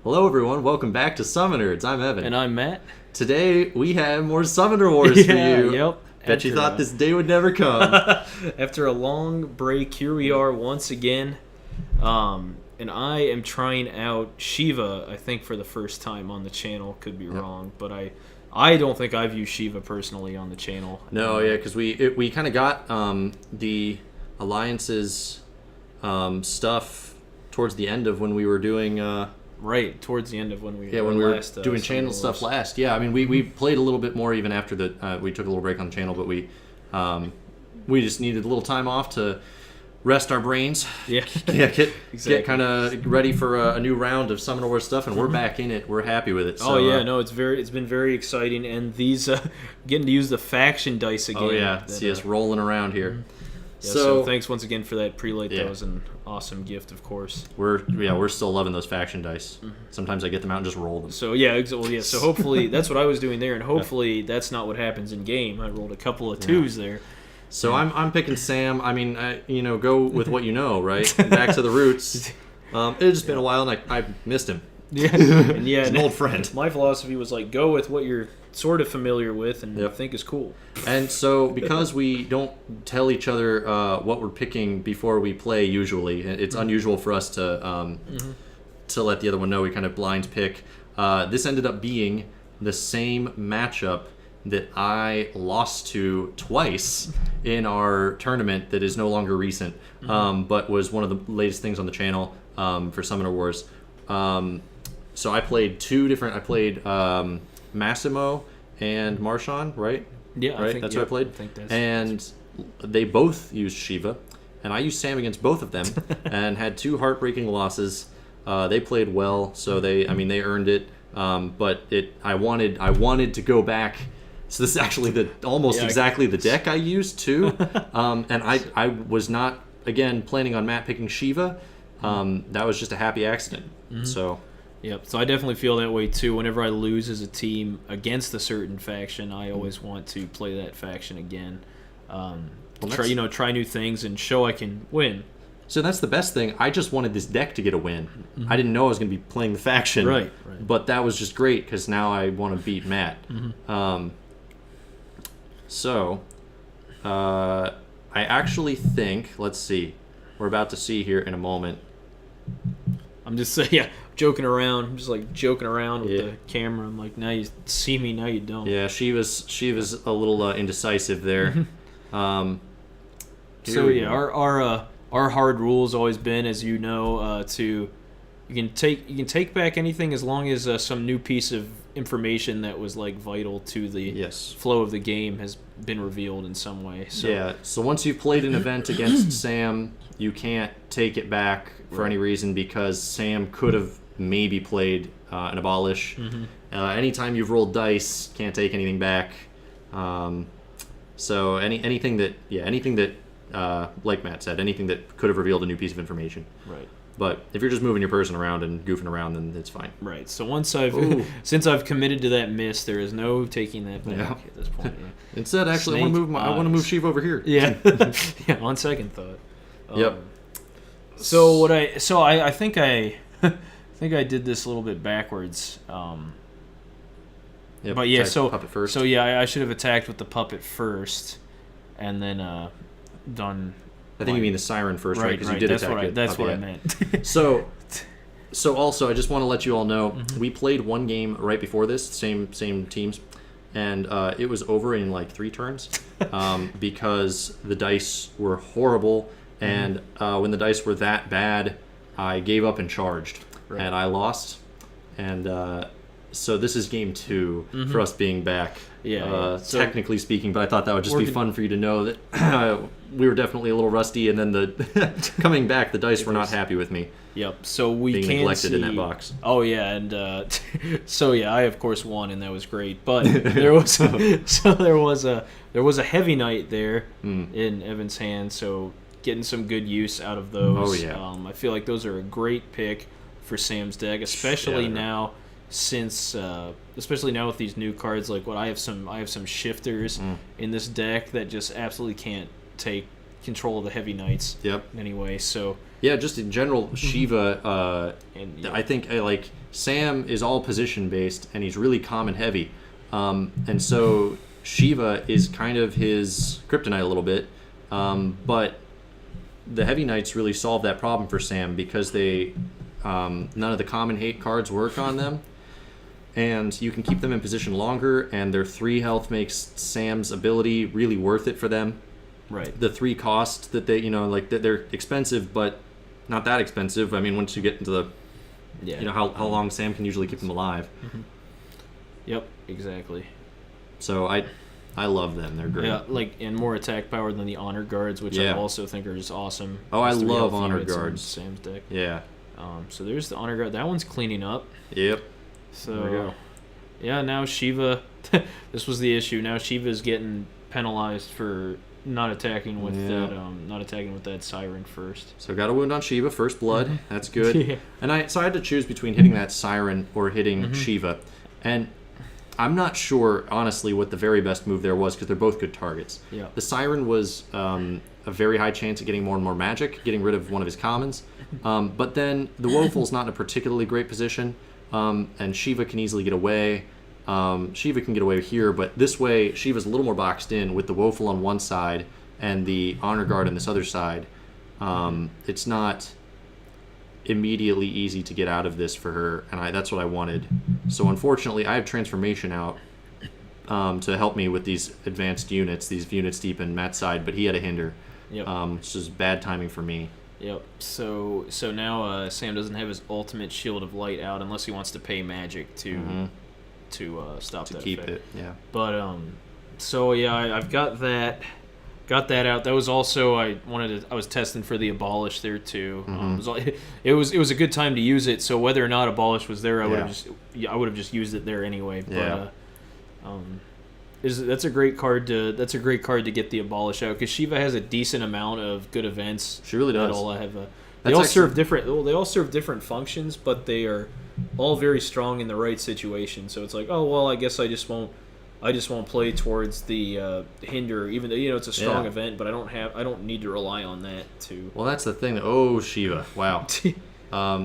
Hello everyone, welcome back to SummoNerds. I'm Evan. And I'm Matt. Today we have more Summoner Wars for you. Yep. Bet you thought this day would never come. After a long break, here we are once again. And I am trying out Shiva, I think, for the first time on the channel. Could be wrong, but I don't think I've used Shiva personally on the channel. No, yeah, because we kind of got the Alliance's stuff towards the end of when we were doing... Right, towards the end of when we were last, doing channel stuff last. Yeah, I mean, we played a little bit more even after we took a little break on the channel, but we just needed a little time off to rest our brains. Yeah, get kind of ready for a new round of Summoner Wars stuff, and we're back in it. We're happy with it. So, it's been very exciting, and these getting to use the faction dice again. Oh yeah, see us rolling around here. Yeah, so thanks once again for that prelate. That was an awesome gift, of course. We're still loving those faction dice. Sometimes I get them out and just roll them. So so hopefully that's what I was doing there, and hopefully that's not what happens in game. I rolled a couple of twos there. So I'm picking Sam. I mean, go with what you know, right? Back to the roots. It's just been a while, and I missed him. Yeah, and he's an old friend. My philosophy was like, go with what you're sort of familiar with and think is cool. And so because we don't tell each other what we're picking before we play, usually it's unusual for us to let the other one know. We kind of blind pick. This ended up being the same matchup that I lost to twice in our tournament that is no longer recent, but was one of the latest things on the channel for Summoner Wars. So I played I played Massimo and Marshawn, right? Yeah, right. That's what I played. And they both used Shiva, and I used Sam against both of them, and had two heartbreaking losses. They played well, so they earned it. But I wanted to go back. So this is actually almost exactly the deck I used too. And I was not again planning on Matt picking Shiva. That was just a happy accident. So. Yep. So I definitely feel that way too. Whenever I lose as a team against a certain faction, I always want to play that faction again. Try new things and show I can win. So that's the best thing. I just wanted this deck to get a win. I didn't know I was going to be playing the faction. Right. But that was just great because now I want to beat Matt. I actually think, let's see, we're about to see here in a moment. I'm just saying, joking around. I'm just like joking around with the camera. I'm like, now you see me, now you don't. Yeah, she was a little indecisive there. Our hard rule has always been, as you know, you can take back anything as long as some new piece of information that was like vital to the flow of the game has been revealed in some way. So so once you've played an event against Sam, you can't take it back for any reason because Sam could have maybe played an abolish. Anytime you've rolled dice, can't take anything back. So anything that like Matt said, anything that could have revealed a new piece of information. Right. But if you're just moving your person around and goofing around, then it's fine. Right. So since I've committed to that miss, there is no taking that back at this point. Yeah. Instead, actually, I want to move Shiva over here. Yeah. On second thought. So I think I did this a little bit backwards. Puppet first. So I should have attacked with the puppet first, and then done. I think you mean the Siren first, right? Because you did attack it. That's what I meant. So also, I just want to let you all know, we played one game right before this, same teams, and it was over in like 3 turns because the dice were horrible, and when the dice were that bad, I gave up and charged, and I lost, and so this is game 2 for us being back. Technically speaking, but I thought that would just be fun for you to know that we were definitely a little rusty, and then coming back, the dice were not happy with me. Yep. So we being neglected in that box. Oh yeah, and I of course won, and that was great. But there was a heavy knight there in Evan's hand, so getting some good use out of those. Oh yeah. I feel like those are a great pick for Sam's deck, especially now. Especially now with these new cards, like I have some shifters in this deck that just absolutely can't take control of the heavy knights. Yep. Anyway, so yeah, just in general, Shiva. and I think like Sam is all position based, and he's really common heavy, and so Shiva is kind of his kryptonite a little bit, but the heavy knights really solve that problem for Sam because they none of the common hate cards work on them. And you can keep them in position longer, and their 3 health makes Sam's ability really worth it for them. right. The 3 cost that they, like they're expensive, but not that expensive. I mean, once you get into the, Yeah. how long Sam can usually keep them alive. Yep. Exactly. So I love them. They're great. Yeah, and more attack power than the honor guards, which I also think are just awesome. Oh, I Just 3 love health honor units on guards. Sam's deck. Yeah. So there's the honor guard. That one's cleaning up. Yep. So There we go. yeah, now Shiva. This was the issue. Now Shiva's getting penalized for not attacking with that Siren first. So got a wound on Shiva, first blood. That's good. Yeah. And I had to choose between hitting that Siren or hitting Shiva, and I'm not sure honestly what the very best move there was because they're both good targets. Yeah. The Siren was a very high chance of getting more and more magic, getting rid of one of his commons, but then the Woeful's not in a particularly great position, and Shiva can easily get away. Shiva can get away here, but this way Shiva's a little more boxed in with the Woeful on one side and the Honor Guard on this other side. It's not immediately easy to get out of this for her, and that's what I wanted. So unfortunately, I have Transformation out to help me with these advanced units, these units deep in Matt's side, but he had a hinder, which is bad timing for me. Yep. So now Sam doesn't have his ultimate Shield of Light out unless he wants to pay magic to stop To that keep effect. it, yeah. But so yeah, I've got that out. That was also I was testing for the Abolish there too. It was a good time to use it. So whether or not Abolish was there, I would have just used it there anyway. But that's a great card to get the Abolish out because Shiva has a decent amount of good events. She really does. They all serve different functions, but they are all very strong in the right situation. So it's like, oh well, I guess I just won't play towards the hinder, even though it's a strong event. But I don't need to rely on that to. Well, that's the thing. Oh, Shiva! Wow.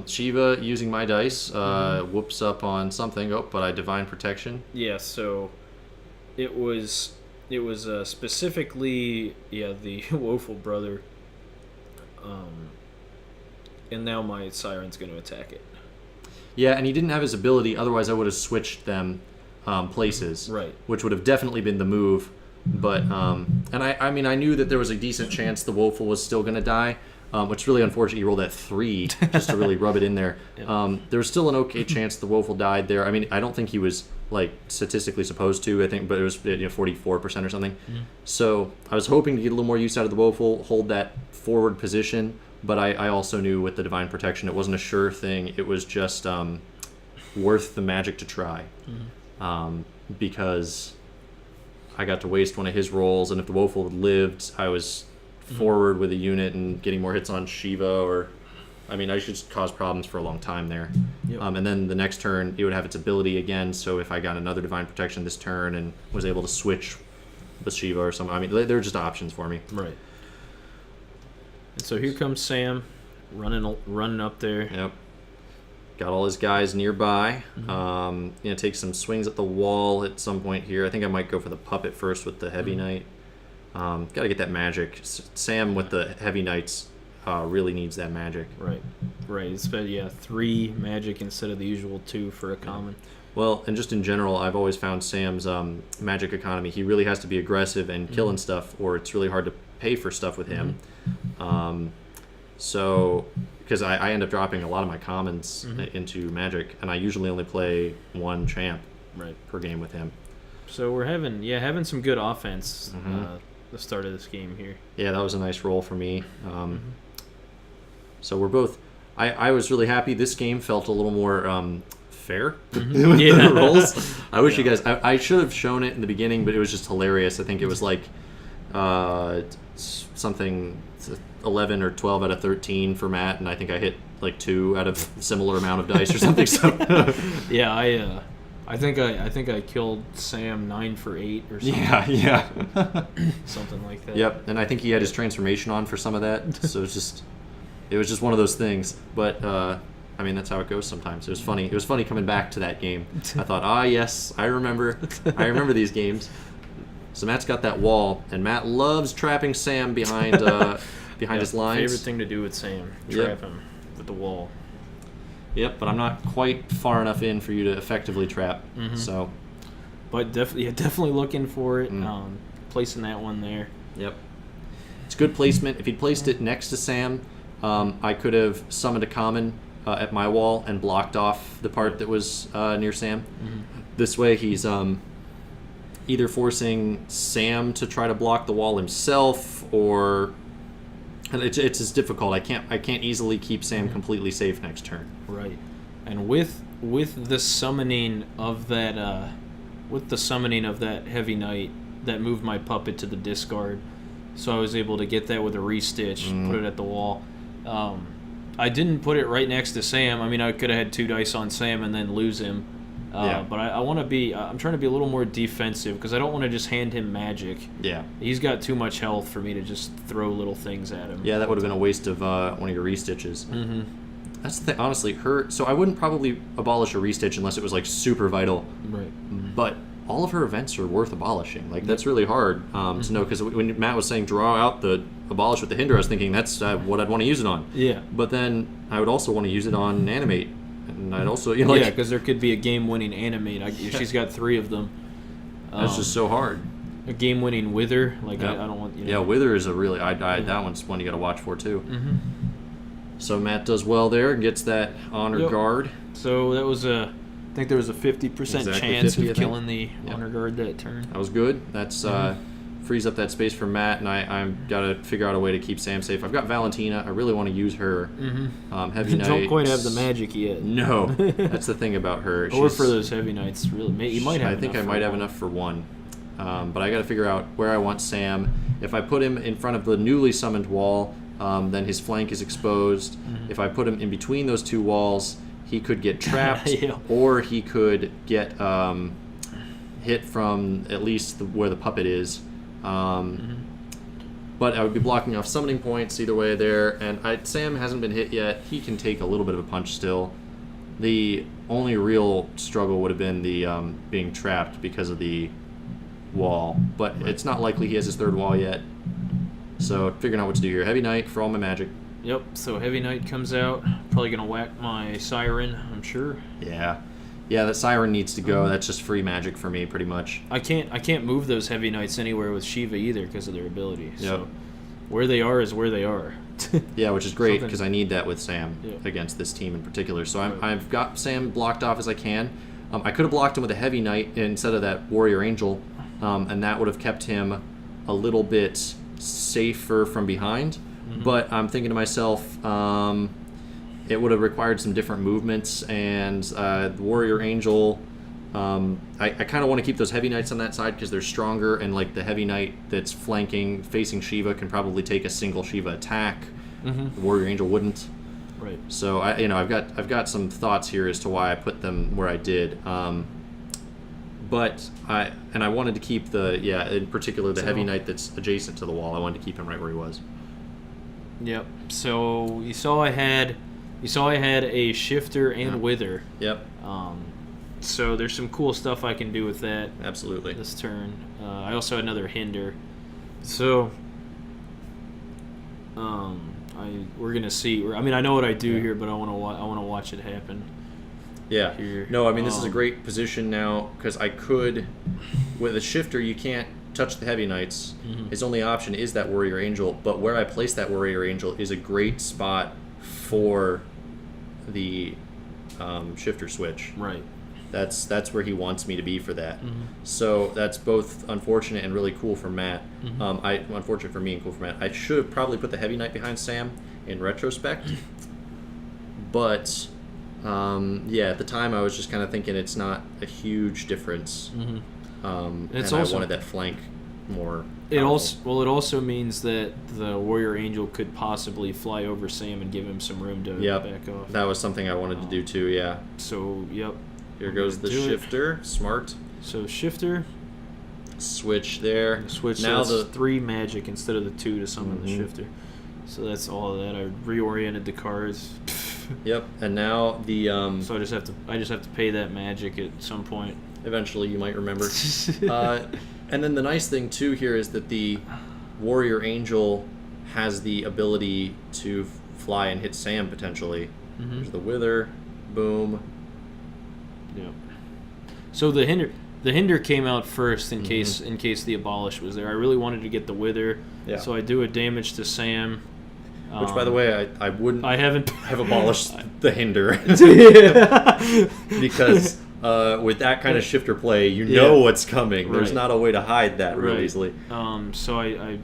Shiva using my dice whoops up on something. Oh, but I Divine Protection. Yeah. So it was specifically the Woeful Brother. And now my Siren's going to attack it. Yeah, and he didn't have his ability. Otherwise, I would have switched them places, right? Which would have definitely been the move. But and I mean, I knew that there was a decent chance the Woeful was still going to die, which is really unfortunate. He rolled that 3 just to really rub it in there. There was still an okay chance the Woeful died there. I mean, I don't think he was statistically supposed to. I think, but it was 44% or something. So I was hoping to get a little more use out of the Woeful, hold that forward position. But I also knew with the Divine Protection, it wasn't a sure thing. It was just worth the magic to try. Because I got to waste one of his rolls, and if the Woeful had lived, I was forward with a unit and getting more hits on Shiva, I just cause problems for a long time there. And then the next turn, it would have its ability again, so if I got another Divine Protection this turn and was able to switch with Shiva or something, there were just options for me. Right. And so here comes Sam, running up there. Yep. Got all his guys nearby. Take some swings at the wall at some point here. I think I might go for the puppet first with the heavy knight. Got to get that magic. Sam with the heavy knights really needs that magic. Right. It's 3 magic instead of the usual 2 for a common. Well, and just in general, I've always found Sam's magic economy. He really has to be aggressive and killing stuff, or it's really hard to pay for stuff with him. So, because I end up dropping a lot of my commons into magic, and I usually only play 1 champ per game with him. So we're having some good offense the start of this game here. Yeah, that was a nice roll for me. So we're both. I was really happy. This game felt a little more fair with the rolls. I wish you guys. I should have shown it in the beginning, but it was just hilarious. I think it was something 11 or 12 out of 13 for Matt, and I think I hit 2 out of a similar amount of dice or something. So I think I killed Sam 9 for 8 or something. Yeah. Something like that. Yep, and I think he had his transformation on for some of that, so it was just one of those things. But I mean, that's how it goes sometimes. It was funny. It was funny coming back to that game. I thought, yes, I remember these games. So Matt's got that wall, and Matt loves trapping Sam behind his lines. Favorite thing to do with Sam, trap him with the wall. Yep, but I'm not quite far enough in for you to effectively trap. Mm-hmm. So, but definitely looking for it. Placing that one there. Yep, it's good placement. If he'd placed it next to Sam, I could have summoned a common at my wall and blocked off the part that was near Sam. Mm-hmm. This way, he's either forcing Sam to try to block the wall himself, or it's as difficult. I can't easily keep Sam completely safe next turn. Right, and with the summoning of that Heavy Knight, that moved my puppet to the discard, so I was able to get that with a restitch, put it at the wall. I didn't put it right next to Sam. I mean, I could have had 2 dice on Sam and then lose him. But I want to be. I'm trying to be a little more defensive because I don't want to just hand him magic. Yeah. He's got too much health for me to just throw little things at him. Yeah, that would have been a waste of one of your restitches. Mm-hmm. That's the thing. Honestly, so I wouldn't probably abolish a restitch unless it was like super vital. Right. But all of her events are worth abolishing. Like that's really hard to know, because when Matt was saying draw out the abolish with the hinder, I was thinking that's what I'd want to use it on. Yeah. But then I would also want to use it on animate. And I'd also, yeah, because there could be a game-winning animate. She's got 3 of them. That's just so hard. A game-winning wither, I don't want. Yeah, wither is a really. That one's one you got to watch for too. Mm-hmm. So Matt does well there and gets that honor guard. So that was I think there was a 50% chance of killing the honor guard that turn. That was good. That's frees up that space for Matt, and I'm got to figure out a way to keep Sam safe. I've got Valentina. I really want to use her. Heavy Knight. Don't quite have the magic yet. No, that's the thing about her. Or for those Heavy Knights, really. You might have. I think I might have enough for one, but I got to figure out where I want Sam. If I put him in front of the newly summoned wall, then his flank is exposed. If I put him in between those 2 walls, he could get trapped, or he could get hit from at least where the puppet is. But I would be blocking off summoning points either way there, and Sam hasn't been hit yet. He can take a little bit of a punch still. The only real struggle would have been the being trapped because of the wall, but it's not likely he has his 3rd wall yet. So figuring out what to do here. Heavy Knight for all my magic. Yep, so Heavy Knight comes out. Probably going to whack my Siren, I'm sure. Yeah, that Siren needs to go. That's just free magic for me, pretty much. I can't move those Heavy Knights anywhere with Shiva either because of their ability. So where they are is where they are. Yeah, which is great because I need that with Sam against this team in particular. So I've got Sam blocked off as I can. I could have blocked him with a Heavy Knight instead of that Warrior Angel, and that would have kept him a little bit safer from behind. But I'm thinking to myself, it would have required some different movements, and the Warrior Angel, I kind of want to keep those Heavy Knights on that side because they're stronger, and like the Heavy Knight that's facing Shiva can probably take a single Shiva attack. The Warrior Angel wouldn't. Right. So I've got some thoughts here as to why I put them where I did. But I wanted to keep in particular the Heavy Knight that's adjacent to the wall. I wanted to keep him right where he was. Yep. So you saw I had a shifter and wither. Yep. So there's some cool stuff I can do with that. Absolutely. This turn. I also had another hinder. So we're gonna see. I mean, I know what I do here, but I want to watch it happen. Yeah. Here. No, I mean this is a great position now because I could, with a shifter, you can't touch the Heavy Knights. His only option is that Warrior Angel, but where I place that Warrior Angel is a great spot for the shifter switch. Right. That's where he wants me to be for that. So that's both unfortunate and really cool for Matt. Unfortunate for me and cool for Matt. I should have probably put the Heavy Knight behind Sam in retrospect, but at the time I was just kind of thinking it's not a huge difference. And I wanted that flank more. It also means that the Warrior Angel could possibly fly over Sam and give him some room to back off. That was something I wanted to do too. Yeah. So Here goes the shifter. Smart. So shifter. Switch there. Switch. Now so that's 3 magic instead of the 2 to summon the shifter. So that's all of that. I reoriented the cards. Yep. And now the. So I just have to pay that magic at some point. Eventually, you might remember. And then the nice thing too here is that the warrior angel has the ability to fly and hit Sam potentially. There's the wither. Boom. Yeah. So the hinder came out first in case the abolish was there. I really wanted to get the wither. Yeah. So I do a damage to Sam. Which, by the way, I wouldn't. I haven't have abolished the hinder because with that kind of shifter play, you know what's coming. There's not a way to hide that real easily. So I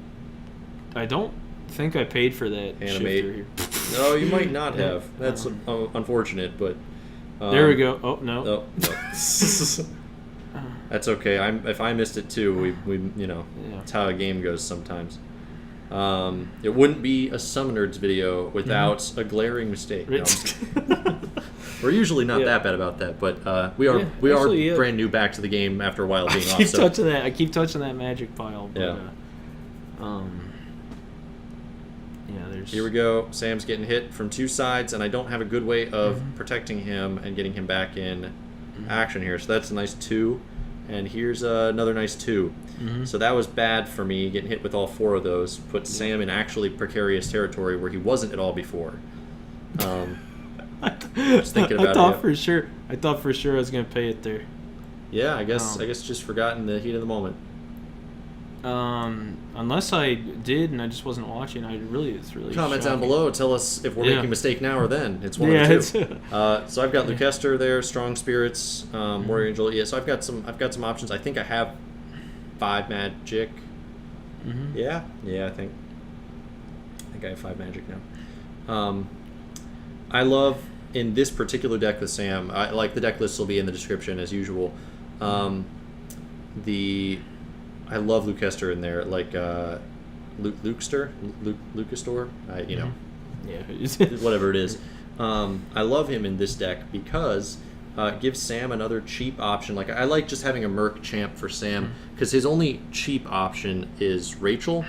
don't think I paid for that shifter here. No, you might not have. That's unfortunate, but. There we go. Oh no. No. That's okay. If I missed it too, we that's how a game goes sometimes. It wouldn't be a SummoNerds video without a glaring mistake. No, we're usually not that bad about that, but we are brand new back to the game after a while being off. I keep touching that magic pile. But, there's. Here we go. Sam's getting hit from 2 sides, and I don't have a good way of protecting him and getting him back in action here. So that's a nice 2. And here's another nice 2. So that was bad for me, getting hit with all 4 of those. Put Sam in actually precarious territory where he wasn't at all before. Just thinking about I thought for sure I was gonna pay it there. Yeah, I guess just forgotten the heat of the moment. Unless I did and I just wasn't watching, it's really comment shocking. down below. Tell us if we're making a mistake now or then. It's one of the 2. So I've got Lukestore there, Strong Spirits, Warrior Angel. Yeah, so I've got some options. I think I have 5 magic. Yeah, I think I have 5 magic now. I love in this particular deck with Sam. The deck list will be in the description as usual. I love Lukestore in there, like Lukestore, whatever it is. I love him in this deck because it gives Sam another cheap option. Like I like just having a Merc champ for Sam because his only cheap option is Rachel,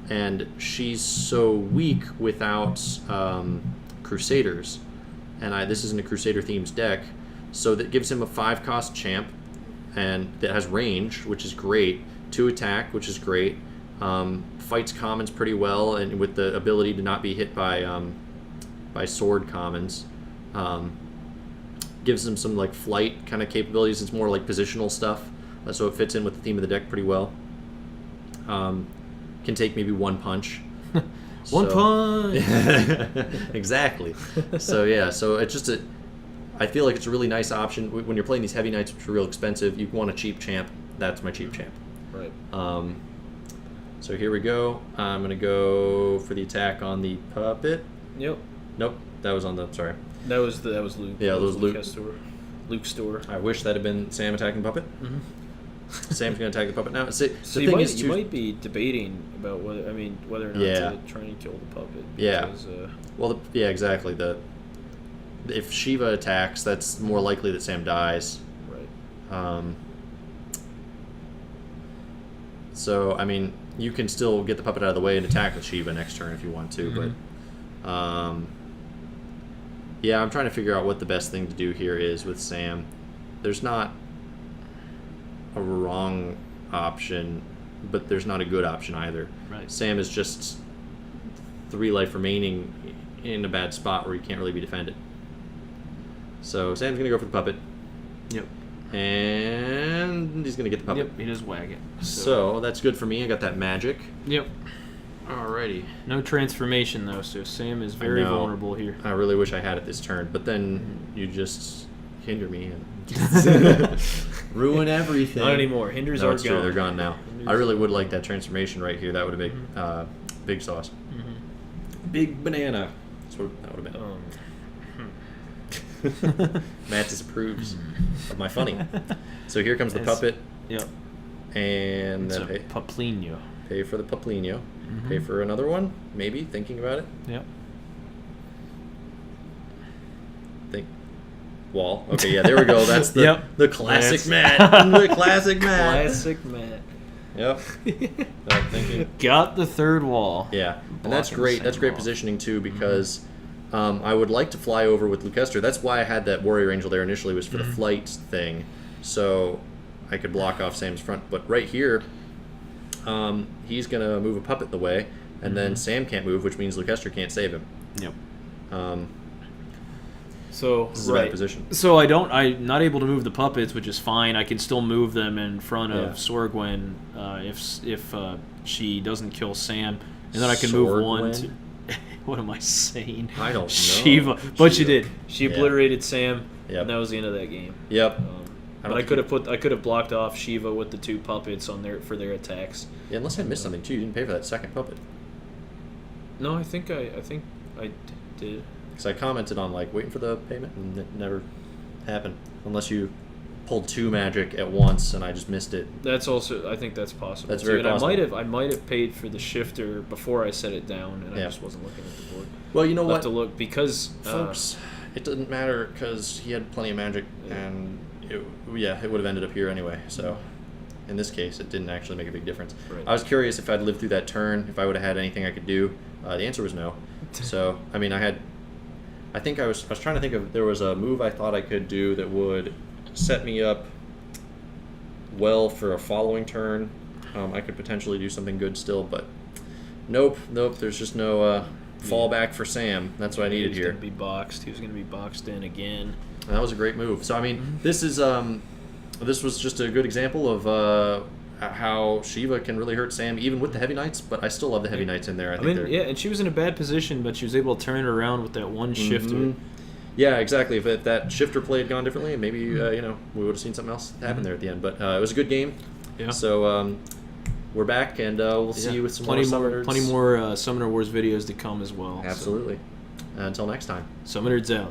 and she's so weak without Crusaders, and this isn't a Crusader themes deck, so that gives him a 5-cost champ, and that has range, which is great. 2 attack, which is great. Fights commons pretty well, and with the ability to not be hit by sword commons. Gives them some like flight kind of capabilities. It's more like positional stuff, so it fits in with the theme of the deck pretty well. Can take maybe 1 punch. One punch. Exactly. So it's just I feel like it's a really nice option when you're playing these heavy knights, which are real expensive. You want a cheap champ. That's my cheap champ. Right. So here we go. I'm gonna go for the attack on the puppet. Yep. Nope. That was on the. Sorry. That was Luke. Yeah, that was Luke. Lukestore. I wish that had been Sam attacking puppet. Sam's gonna attack the puppet now. So the thing is, you might be debating about whether or not to try and kill the puppet. Because, exactly. If Shiva attacks, that's more likely that Sam dies. Right. So, you can still get the puppet out of the way and attack with Shiva next turn if you want to, but... I'm trying to figure out what the best thing to do here is with Sam. There's not a wrong option, but there's not a good option either. Right. Sam is just 3 life remaining in a bad spot where he can't really be defended. So, Sam's going to go for the puppet. Yep. And he's going to get the puppet. Yep, he does wag it. So that's good for me. I got that magic. Yep. Alrighty. No transformation, though, so Sam is very vulnerable here. I really wish I had it this turn, but then you just hinder me and ruin everything. Not anymore. Hinders are gone. True. They're gone now. I really would like that transformation right here. That would have been big sauce. Big banana. That's what that would have been. Matt disapproves of my funny. So here comes the puppet. Yep. And it's then a Puplino. Pay for the Puplino. Pay for another one, maybe, thinking about it. Yep. wall. Okay, yeah, there we go. That's the the classic Matt. The classic Matt. Classic Matt. Yep. Thinking. Got the third wall. Yeah, and that's great. That's great positioning too, because I would like to fly over with Lukestore. That's why I had that Warrior Angel there initially, was for the flight thing, so I could block off Sam's front. But right here, he's gonna move a puppet in the way, and then Sam can't move, which means Lukestore can't save him. Yep. So this is a bad position. So I'm not able to move the puppets, which is fine. I can still move them in front of Sorgwen if she doesn't kill Sam, and then I can move one to. What am I saying? I don't know. Shiva, but she did. She obliterated Sam, and that was the end of that game. Yep. But I could have blocked off Shiva with the 2 puppets on for their attacks. Yeah, unless I missed something too. You didn't pay for that second puppet. No, I think I did. Because I commented on waiting for the payment, and it never happened unless you pulled 2 magic at once, and I just missed it. That's also, I think that's possible. That's very possible. I might have paid for the shifter before I set it down, and I just wasn't looking at the board. Well, you know what? Have to look because folks, it didn't matter because he had plenty of magic, and it would have ended up here anyway. So. In this case, it didn't actually make a big difference. Right. I was curious if I'd lived through that turn, if I would have had anything I could do. The answer was no. So, I mean, I was trying to think of, there was a move I thought I could do that would set me up well for a following turn. I could potentially do something good still, but nope. There's just no fallback for Sam. That's what I needed here. He was going to be boxed in again. And that was a great move. So, I mean, this was just a good example of how Shiva can really hurt Sam, even with the Heavy Knights, but I still love the Heavy Knights in there. And she was in a bad position, but she was able to turn it around with that one shifter. Yeah, exactly. If that shifter play had gone differently, maybe we would have seen something else happen there at the end. But it was a good game. Yeah. So we're back, and we'll see you with some plenty more Summoner Wars videos to come as well. Absolutely. So. Until next time. SummoNerds out.